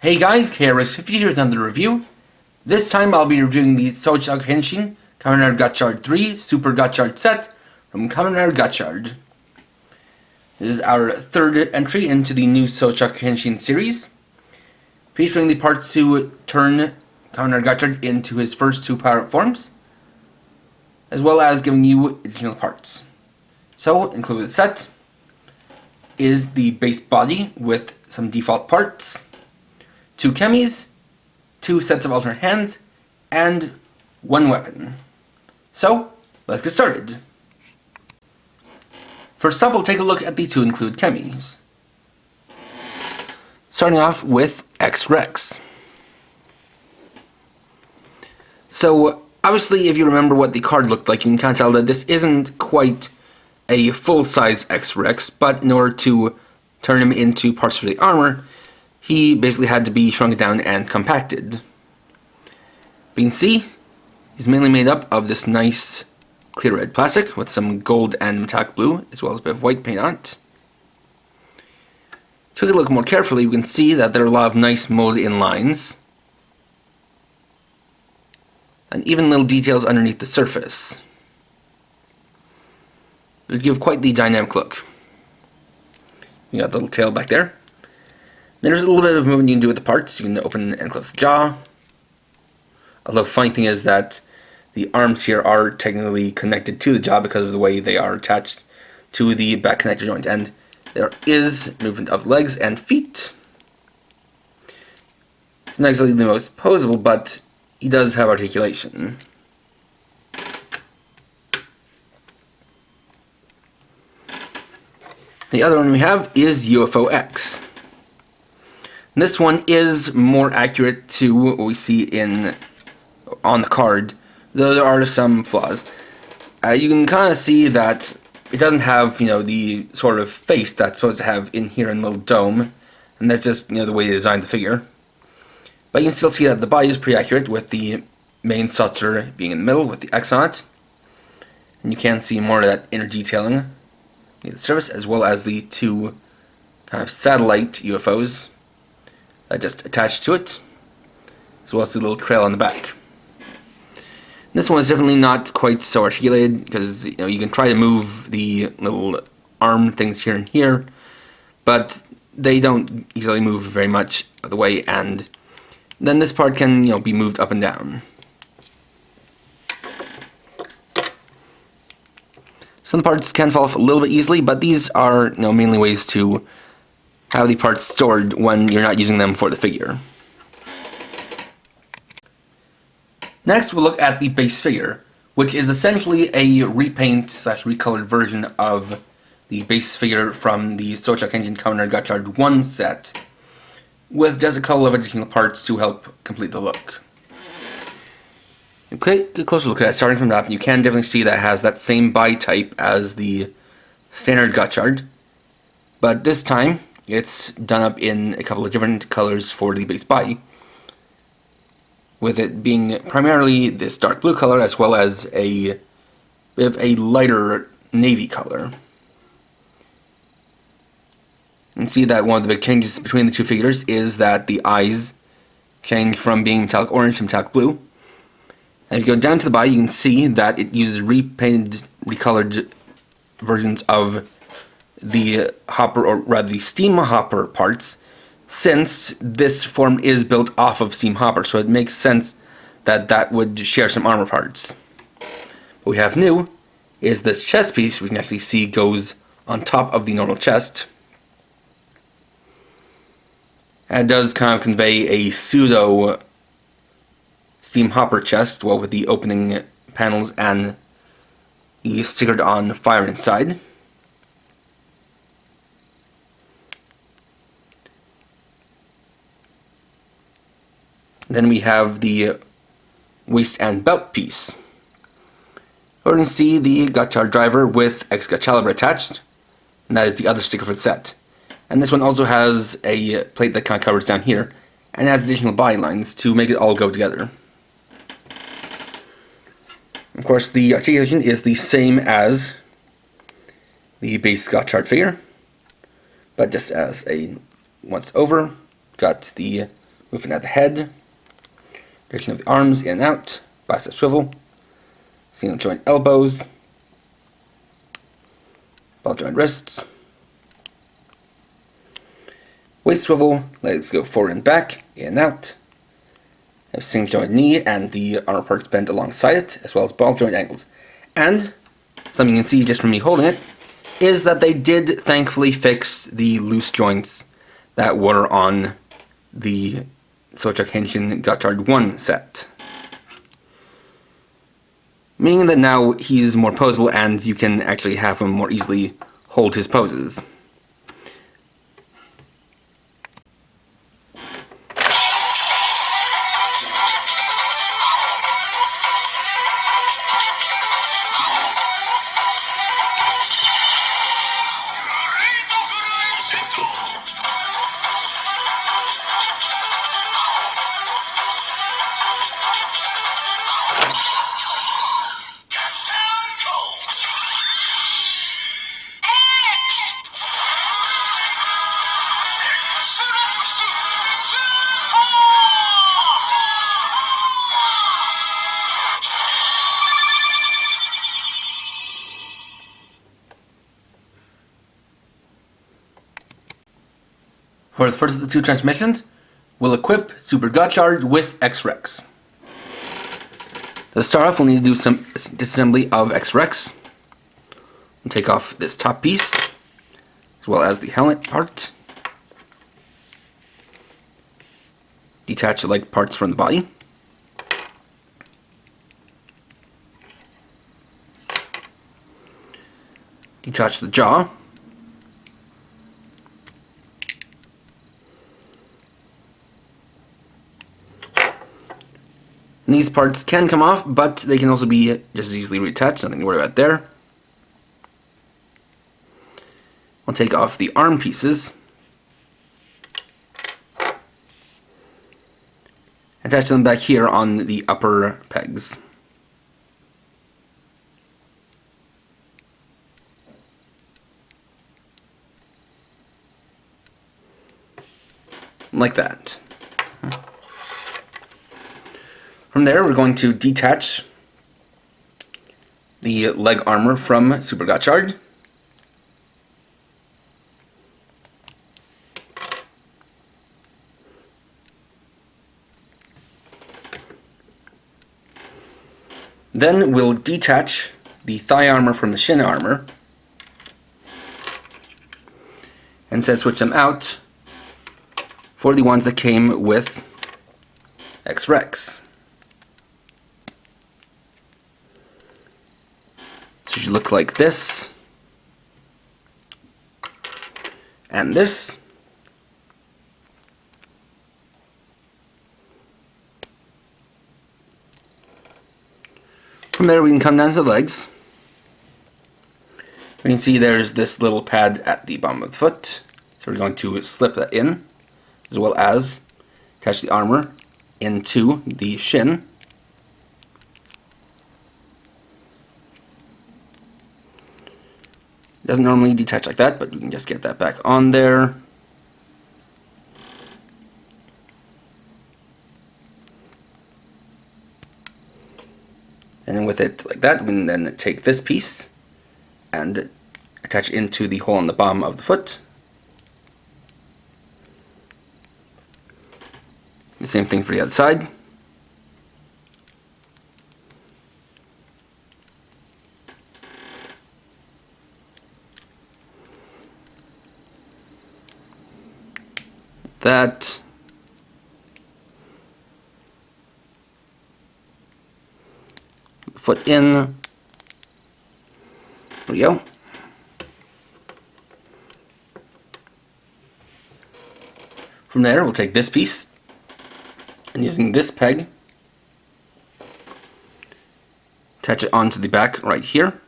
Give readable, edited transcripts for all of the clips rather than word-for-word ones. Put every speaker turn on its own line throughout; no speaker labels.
Hey guys, XRex here with another review. This time I'll be reviewing the Kamen Gotchard 3 Super Gotchard set from Kamen Gotchard. This is our third entry into the new Kamen series, featuring the parts to turn Kamen Gotchard into his first two power-up forms, as well as giving you additional parts. So, included with the set is the base body with some default parts, 2 chemis, 2 sets of alternate hands, and 1 weapon. So, let's get started. First up, we'll take a look at the 2 included chemis. Starting off with XRex. So, obviously, if you remember what the card looked like, you can kind of tell that this isn't quite a full-size XRex, but in order to turn him into parts for the armor, he basically had to be shrunk down and compacted. But you can see, he's mainly made up of this nice clear red plastic with some gold and metallic blue, as well as a bit of white paint on it. To take a look more carefully, we can see that there are a lot of nice molded in lines, and even little details underneath the surface. It would give quite the dynamic look. You got the little tail back there. There's a little bit of movement you can do with the parts. You can open and close the jaw. Although, funny thing is that the arms here are technically connected to the jaw because of the way they are attached to the back connector joint. And there is movement of legs and feet. It's not exactly the most posable, but he does have articulation. The other one we have is UFO-X. This one is more accurate to what we see on the card, though there are some flaws. You can kind of see that it doesn't have, the sort of face that's supposed to have in here in the little dome, and that's just, the way they designed the figure. But you can still see that the body is pretty accurate, with the main saucer being in the middle with the X on it. And you can see more of that inner detailing near the surface, as well as the 2 kind of satellite UFOs that just attach to it, as well as the little trail on the back. This one is definitely not quite so articulated, because you can try to move the little arm things here and here, but they don't easily move very much of the way, and then this part can be moved up and down. Some parts can fall off a little bit easily, but these are mainly ways to have the parts stored when you're not using them for the figure. Next, we'll look at the base figure, which is essentially a repaint/recolored version of the base figure from the Kamen Gotchard 1 set, with just a couple of additional parts to help complete the look. Okay, get a closer look at it. Starting from the top, you can definitely see that it has that same body type as the standard Gotchard, but this time it's done up in a couple of different colors for the base body, with it being primarily this dark blue color as well as a bit of a lighter navy color. You can see that one of the big changes between the two figures is that the eyes change from being metallic orange to metallic blue. And if you go down to the body, you can see that it uses repainted, recolored versions of the hopper, or rather the steam hopper parts, since this form is built off of steam hopper, so it makes sense that that would share some armor parts. What we have new is this chest piece, we can actually see goes on top of the normal chest. And it does kind of convey a pseudo steam hopper chest, well, with the opening panels and the stickered on fire inside. Then we have the waist and belt piece. We're going to see the Gotchard driver with Excalibur attached, and that is the other sticker for the set. And this one also has a plate that kind of covers down here, and adds additional body lines to make it all go together. Of course, the articulation is the same as the base Gotchard figure, but just as a once over, got the moving at the head, direction of the arms in and out, bicep swivel, single joint elbows, ball joint wrists, waist swivel, legs go forward and back, in and out, have single joint knee and the armor parts bent alongside it, as well as ball joint angles. And something you can see just from me holding it is that they did thankfully fix the loose joints that were on the Socha Gotchard 1 set. Meaning that now he's more posable and you can actually have him more easily hold his poses. For the first of the two transmissions, we'll equip Super Gotchard with XRex. To start off, we'll need to do some disassembly of XRex. We'll take off this top piece, as well as the helmet part. Detach the leg parts from the body. Detach the jaw. And these parts can come off, but they can also be just as easily reattached, nothing to worry about there. I'll take off the arm pieces. Attach them back here on the upper pegs. Like that. From there, we're going to detach the leg armor from Super Gotchard. Then we'll detach the thigh armor from the shin armor and instead switch them out for the ones that came with XRex. So it should look like this, and this. From there we can come down to the legs. We can see there's this little pad at the bottom of the foot, so we're going to slip that in, as well as attach the armor into the shin. Doesn't normally detach like that, but you can just get that back on there. And then with it like that, we can then take this piece and attach into the hole in the bottom of the foot. The same thing for the other side. That. Foot in. There we go. From there, we'll take this piece and using this peg, attach it onto the back right here.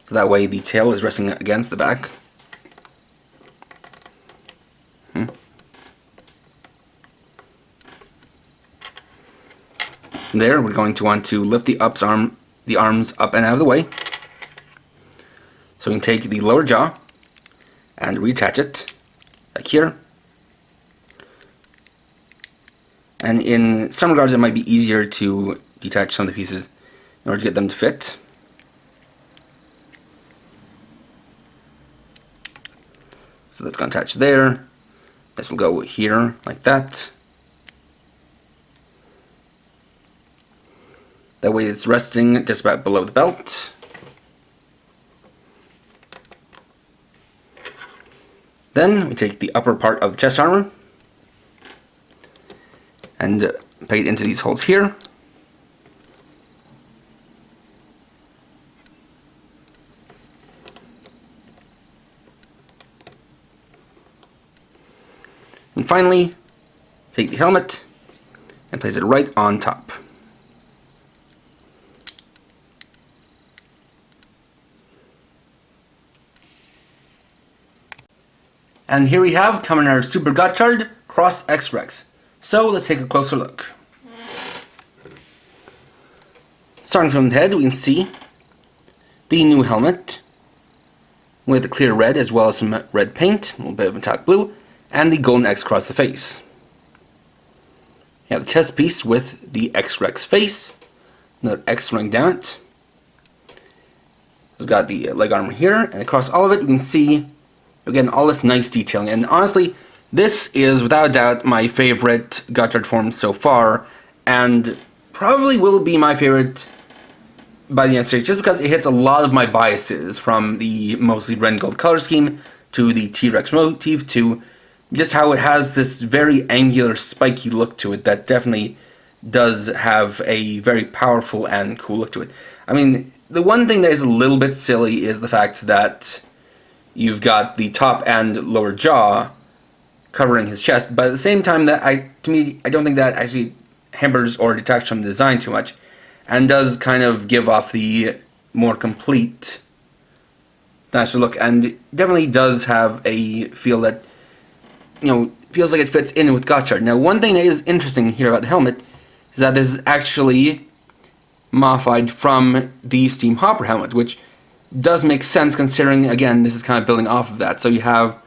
So that way the tail is resting against the back. From there, we're going to want to lift the arms up and out of the way. So we can take the lower jaw and reattach it back here. And in some regards, it might be easier to detach some of the pieces in order to get them to fit. So that's going to attach there. This will go here, like that. That way it's resting just about below the belt. Then we take the upper part of the chest armor and peg it into these holes here. And finally, take the helmet and place it right on top. And here we have Kamen our Super Gotchard Cross XRex. So let's take a closer look. Starting from the head, we can see the new helmet with the clear red as well as some red paint, a little bit of metallic blue, and the golden X across the face. You have the chest piece with the XRex face, another X running down it. It's got the leg armor here, and across all of it, you can see again all this nice detailing. And honestly, this is without a doubt my favorite Gotchard form so far, and probably will be my favorite by the end of the series, just because it hits a lot of my biases, from the mostly red and gold color scheme to the T-Rex motif to just how it has this very angular, spiky look to it that definitely does have a very powerful and cool look to it. I mean, the one thing that is a little bit silly is the fact that you've got the top and lower jaw covering his chest, but at the same time, to me, I don't think that actually hampers or detracts from the design too much, and does kind of give off the more complete nicer look, and definitely does have a feel that, you know, feels like it fits in with Gotchard. Now, one thing that is interesting here about the helmet is that this is actually modified from the Steam Hopper helmet, which does make sense considering, again, this is kind of building off of that. So you have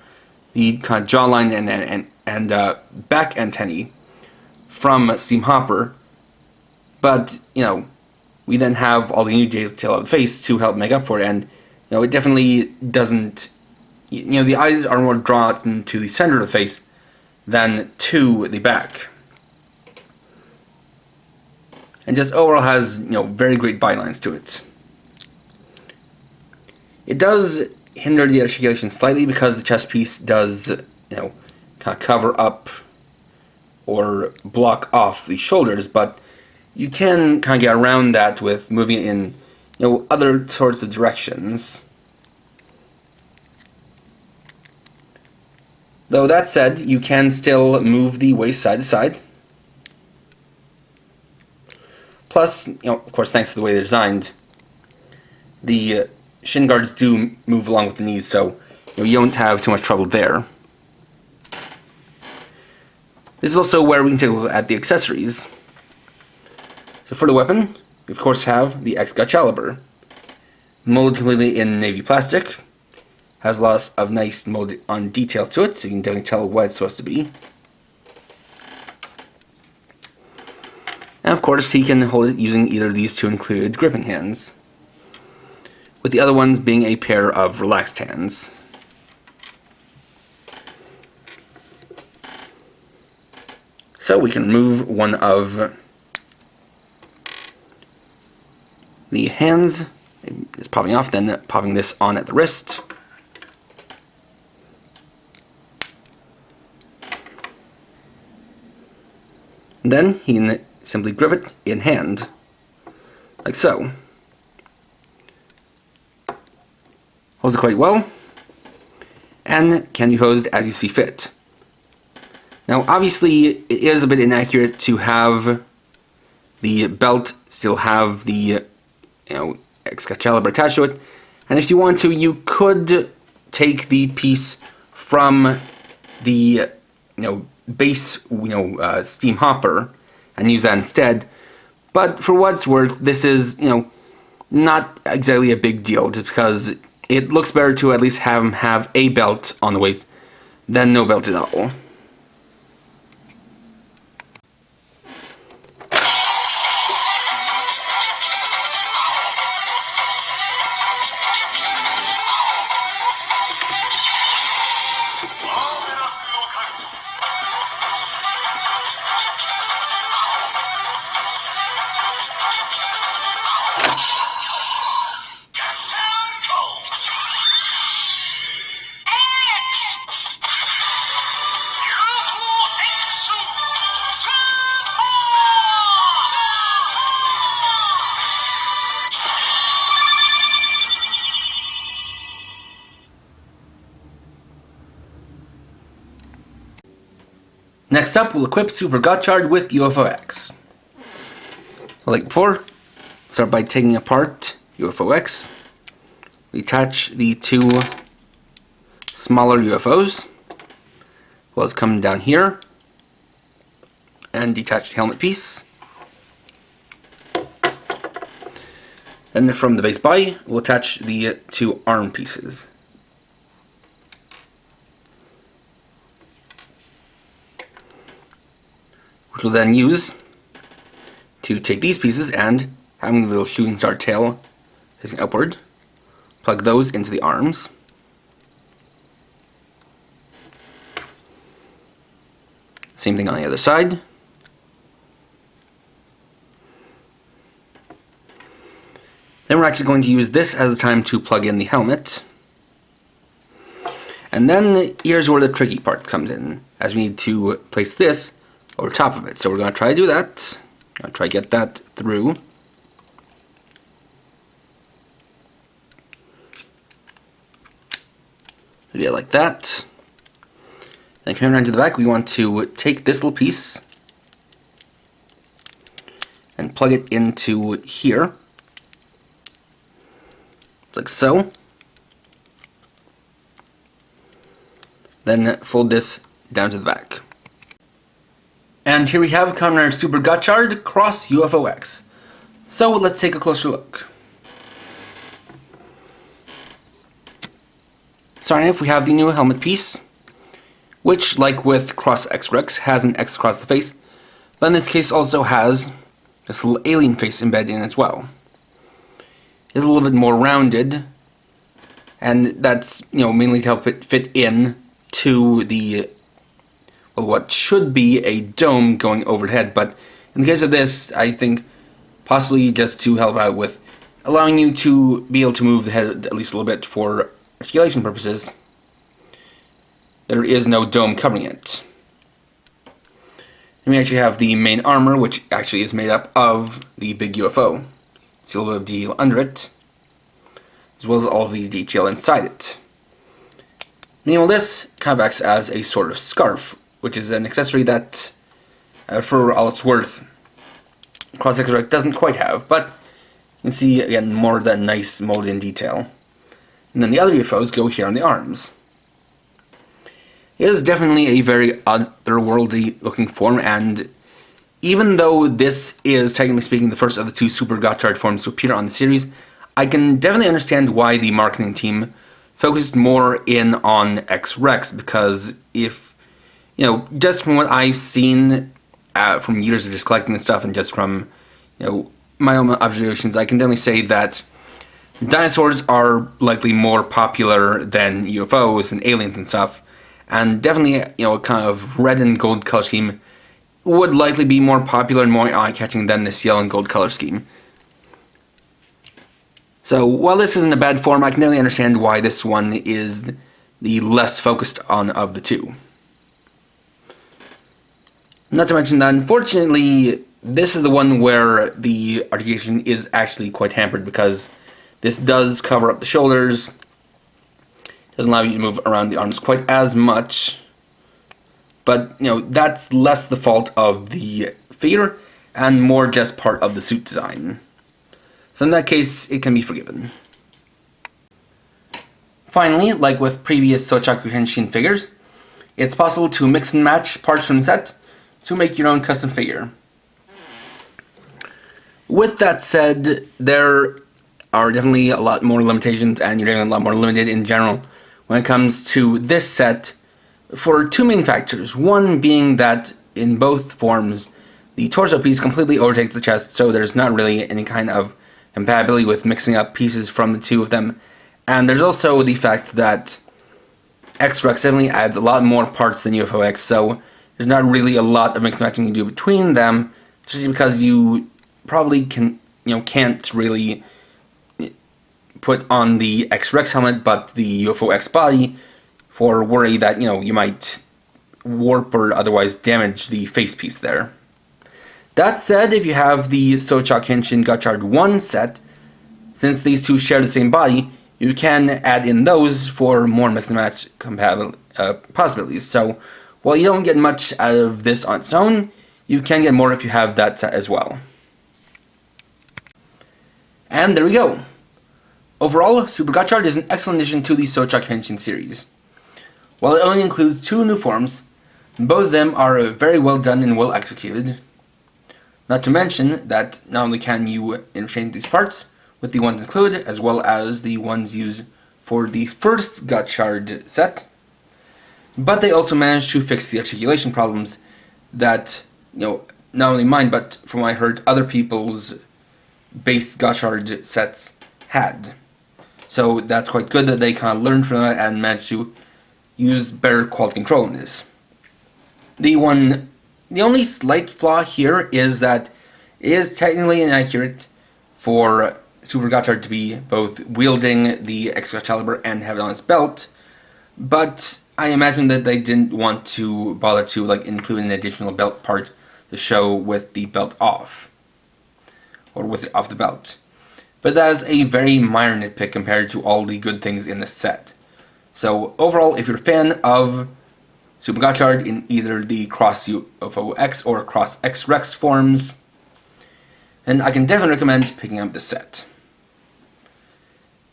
the kind of jawline and back antennae from Steam Hopper, but, you know, we then have all the new detail of the face to help make up for it, and, you know, it definitely doesn't, you know, the eyes are more drawn to the center of the face than to the back. And just overall has, you know, very great bylines to it. It does hinder the articulation slightly because the chest piece does, you know, kind of cover up or block off the shoulders, but you can kind of get around that with moving it in, you know, other sorts of directions. Though that said, you can still move the waist side to side. Plus, you know, of course, thanks to the way they're designed, the shin guards do move along with the knees, so, you know, you don't have too much trouble there. This is also where we can take a look at the accessories. So for the weapon, we of course have the Excalibur, molded completely in navy plastic. Has lots of nice molded on details to it, so you can definitely tell what it's supposed to be. And of course, he can hold it using either of these two included gripping hands, with the other ones being a pair of relaxed hands. So we can remove one of the hands, it's popping off, then popping this on at the wrist. Then he can simply grip it in hand, like so. Holds it quite well, and can be posed as you see fit. Now, obviously, it is a bit inaccurate to have the belt still have the, you know, Excalibur attached to it, and if you want to, you could take the piece from the, you know, base, you know, Steam Hopper and use that instead. But for what it's worth, this is, you know, not exactly a big deal, just because it looks better to at least have him have a belt on the waist than no belt at all. Next up, we'll equip Super Gotchard with UFO-X. Like before, start by taking apart UFO-X. Detach the two smaller UFOs. Well, it's coming down here. And detach the helmet piece. And from the base body, we'll attach the two arm pieces. Which we'll then use to take these pieces and, having the little shooting star tail facing upward, plug those into the arms. Same thing on the other side. Then we're actually going to use this as the time to plug in the helmet. And then here's where the tricky part comes in, as we need to place this over top of it. So we're going to try to do that. I'll try to get that through. Yeah, like that. Then coming around to the back, we want to take this little piece and plug it into here, like so. Then fold this down to the back. And here we have Kamen Rider Super Gotchard Cross UFO-X. So let's take a closer look. Starting off, we have the new helmet piece, which, like with Cross XRex, has an X across the face, but in this case also has this little alien face embedded in as well. It's a little bit more rounded, and that's mainly to help it fit in to the what should be a dome going overhead, but in the case of this, I think possibly just to help out with allowing you to be able to move the head at least a little bit for articulation purposes. There is no dome covering it. And we actually have the main armor, which actually is made up of the big UFO. See a little bit of detail under it, as well as all of the detail inside it. Meanwhile, this kind of acts as a sort of scarf, which is an accessory that, for all it's worth, Cross XRex doesn't quite have, but you can see, again, more of that nice molded-in detail. And then the other UFOs go here on the arms. It is definitely a very otherworldly looking form, and even though this is, technically speaking, the first of the two Super Gotchard forms to appear on the series, I can definitely understand why the marketing team focused more in on XRex, because if, just from what I've seen from years of just collecting this stuff and just from, my own observations, I can definitely say that dinosaurs are likely more popular than UFOs and aliens and stuff, and definitely, a kind of red and gold color scheme would likely be more popular and more eye-catching than this yellow and gold color scheme. So, while this isn't a bad form, I can definitely understand why this one is the less focused on of the two. Not to mention that, unfortunately, this is the one where the articulation is actually quite hampered, because this does cover up the shoulders, doesn't allow you to move around the arms quite as much, but, that's less the fault of the figure, and more just part of the suit design. So in that case, it can be forgiven. Finally, like with previous Sochaku Henshin figures, it's possible to mix and match parts from the set to make your own custom figure. With that said, there are definitely a lot more limitations, and you're definitely a lot more limited in general when it comes to this set for two main factors. One being that in both forms, the torso piece completely overtakes the chest, so there's not really any kind of compatibility with mixing up pieces from the two of them. And there's also the fact that XRex definitely adds a lot more parts than UFO-X, so there's not really a lot of mix and matching you can do between them, especially because you probably can't really put on the XRex helmet but the UFO-X body for worry that you might warp or otherwise damage the face piece there. That said, if you have the Sochaku Henshin Gotchard 1 set, since these two share the same body, you can add in those for more mix and match possibilities. So while you don't get much out of this on its own, you can get more if you have that set as well. And there we go. Overall, Super Gotchard is an excellent addition to the Sochak Henshin series. While it only includes 2 new forms, both of them are very well done and well executed. Not to mention that not only can you interchange these parts with the ones included, as well as the ones used for the first Gotchard set, but they also managed to fix the articulation problems that, not only mine, but from what I heard, other people's base Gotchard sets had. So that's quite good that they kind of learned from that and managed to use better quality control in this. The only slight flaw here is that it is technically inaccurate for Super Gotchard to be both wielding the Excalibur and have it on his belt, but I imagine that they didn't want to bother to include an additional belt part to show with the belt off, or with it off the belt. But that is a very minor nitpick compared to all the good things in this set. So overall, if you're a fan of Super Gotchard in either the Cross UFO-X or Cross XRex forms, then I can definitely recommend picking up this set.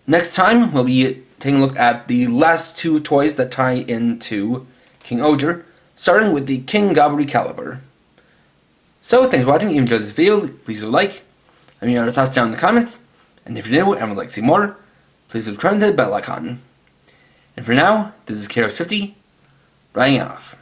Next time, we'll be taking a look at the last 2 toys that tie into King Oger, starting with the King Gabri Caliber. So, thanks for watching. If you enjoyed this video, please leave a like. Let me know your thoughts down in the comments. And if you're new and would like to see more, please subscribe to the bell icon. And for now, this is KRex50, writing off.